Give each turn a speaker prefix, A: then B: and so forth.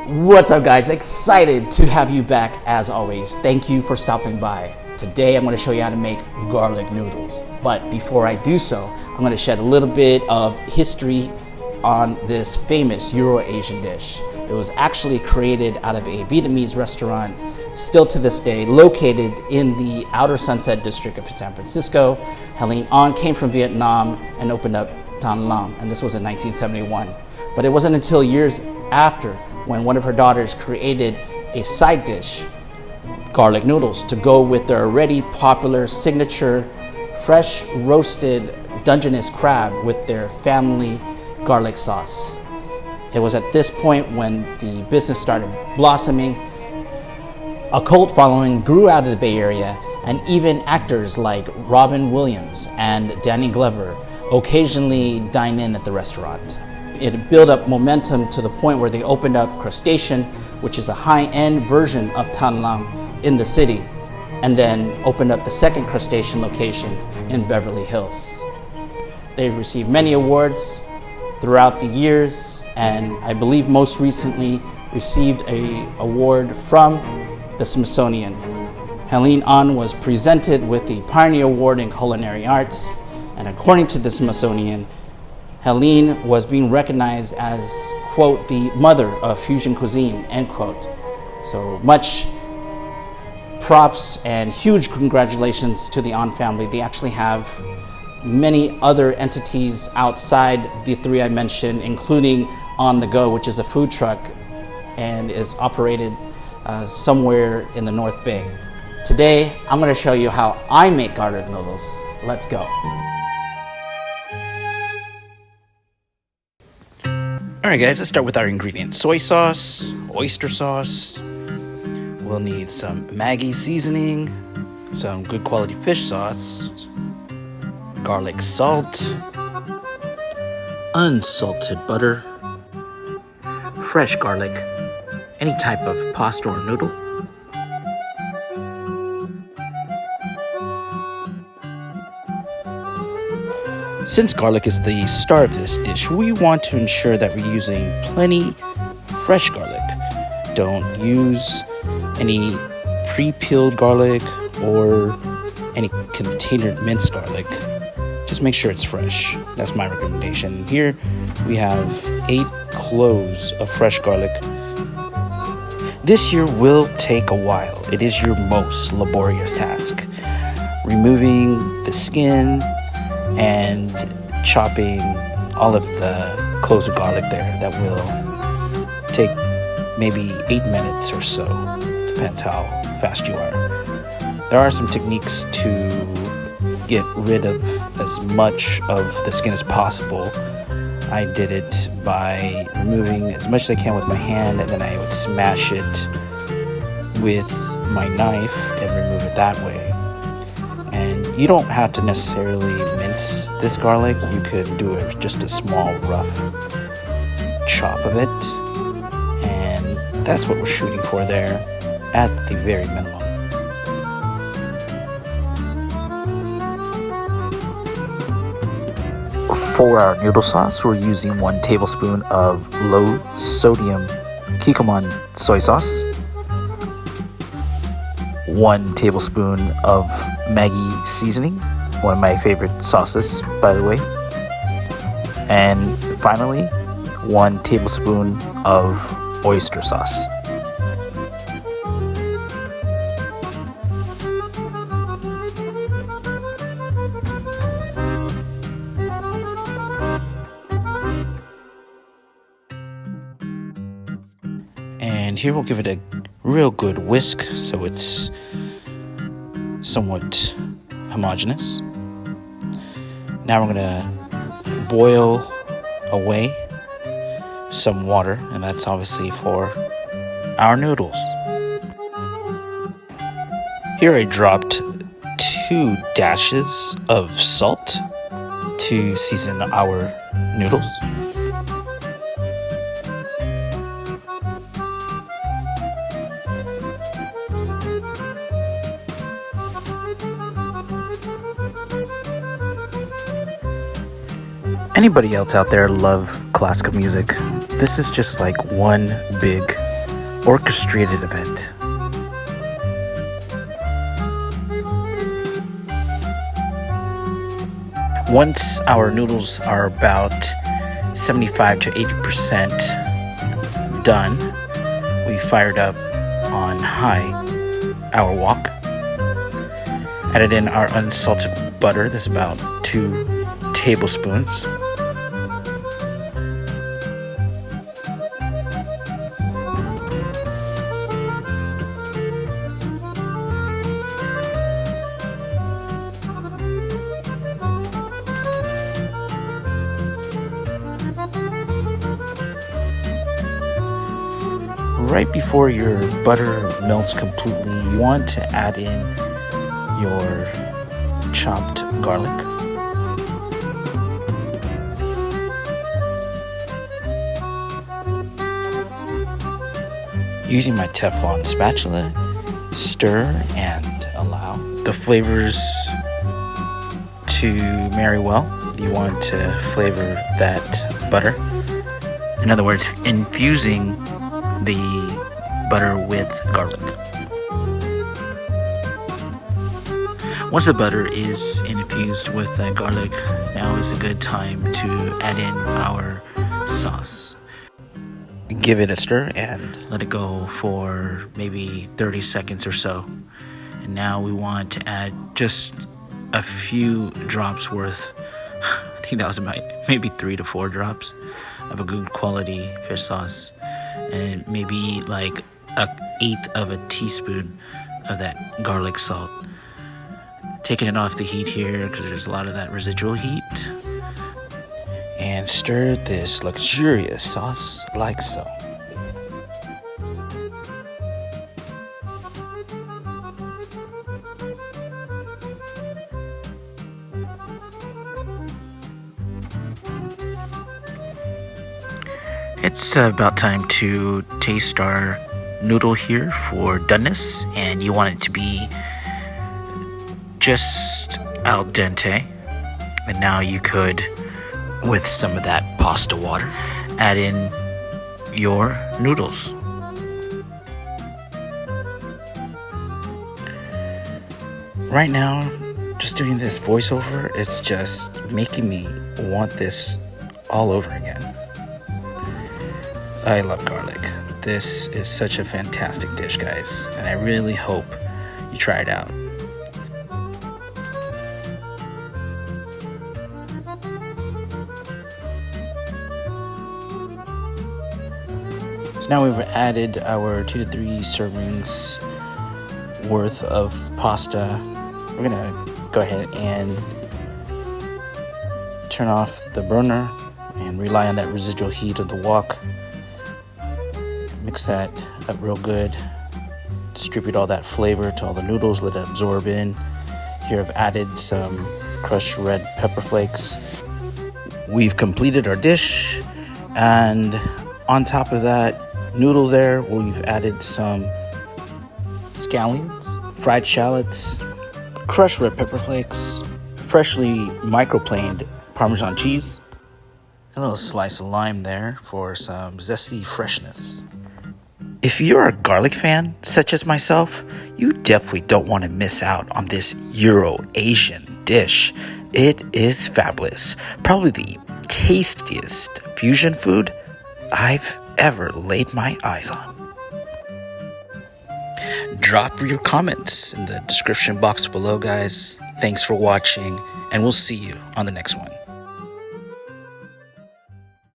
A: What's up, guys? Excited to have you back as always. Thank you for stopping by. Today I'm going to show you how to make garlic noodles. But before I do so, I'm going to shed a little bit of history on this famous Euro-Asian dish. It was actually created out of a Vietnamese restaurant, still to this day, located in the Outer Sunset District of San Francisco. Helene An came from Vietnam and opened up Tan Lam, and this was in 1971. But it wasn't until years after when one of her daughters created a side dish, garlic noodles, to go with their already popular signature fresh roasted Dungeness crab with their family garlic sauce. It was at this point when the business started blossoming. A cult following grew out of the Bay Area, and even actors like Robin Williams and Danny Glover occasionally dine in at the restaurant. It built up momentum to the point where they opened up Crustacean, which is a high-end version of Tan Lam in the city, and then opened up the second Crustacean location in Beverly Hills. They've received many awards throughout the years, and I believe most recently received an award from the Smithsonian. Helene An was presented with the Pioneer Award in Culinary Arts, and according to the Smithsonian, Helene was being recognized as, quote, the mother of fusion cuisine, end quote. So much props and huge congratulations to the An family. They actually have many other entities outside the three I mentioned, including On The Go, which is a food truck and is operated somewhere in the North Bay. Today, I'm going to show you how I make garlic noodles. Let's go. Alright guys, let's start with our ingredients. Soy sauce, oyster sauce, we'll need some Maggi seasoning, some good quality fish sauce, garlic salt, unsalted butter, fresh garlic, any type of pasta or noodle, Since garlic is the star of this dish, we want to ensure that we're using plenty fresh garlic. Don't use any pre-peeled garlic or any containered minced garlic. Just make sure it's fresh. That's my recommendation. Here we have 8 cloves of fresh garlic. This here will take a while. It is your most laborious task. Removing the skin and chopping all of the cloves of garlic there. That will take maybe 8 minutes or so. Depends how fast you are. There are some techniques to get rid of as much of the skin as possible. I did it by removing as much as I can with my hand, and then I would smash it with my knife and remove it that way. And you don't have to necessarily mince this garlic. You could do just a small rough chop of it, and that's what we're shooting for there at the very minimum. For our noodle sauce, we're using 1 tablespoon of low sodium Kikkoman soy sauce, 1 tablespoon of Maggi seasoning, one of my favorite sauces, by the way, and finally 1 tablespoon of oyster sauce. And here we'll give it a real good whisk so it's somewhat homogeneous. Now we're gonna boil away some water, and that's obviously for our noodles. Here I dropped 2 dashes of salt to season our noodles. Anybody else out there love classical music? This is just like one big orchestrated event. Once our noodles are about 75 to 80% done, we fired up on high our wok, added in our unsalted butter. That's about 2 tablespoons. Right before your butter melts completely, you want to add in your chopped garlic. Using my Teflon spatula, stir and allow the flavors to marry well. You want to flavor that butter. In other words, infusing the butter with garlic. Once the butter is infused with that garlic, now is a good time to add in our sauce. Give it a stir and let it go for maybe 30 seconds or so. And now we want to add just a few drops worth, I think that was about maybe 3 to 4 drops of a good quality fish sauce, and maybe like 1/8 of a teaspoon of that garlic salt. Taking it off the heat here because there's a lot of that residual heat. And stir this luxurious sauce like so. It's about time to taste our noodle here for doneness, and you want it to be just al dente. And now you could, with some of that pasta water, add in your noodles. Right now, just doing this voiceover, it's just making me want this all over again. I love garlic. This is such a fantastic dish, guys, and I really hope you try it out. So now we've added our 2 to 3 servings worth of pasta. We're gonna go ahead and turn off the burner and rely on that residual heat of the wok. Mix that up real good. Distribute all that flavor to all the noodles, let it absorb in. Here I've added some crushed red pepper flakes. We've completed our dish, and on top of that noodle there, we've added some scallions, fried shallots, crushed red pepper flakes, freshly microplaned Parmesan cheese, a little slice of lime there for some zesty freshness. If you're a garlic fan, such as myself, you definitely don't want to miss out on this Euro-Asian dish. It is fabulous. Probably the tastiest fusion food I've ever laid my eyes on. Drop your comments in the description box below, guys. Thanks for watching, and we'll see you on the next one.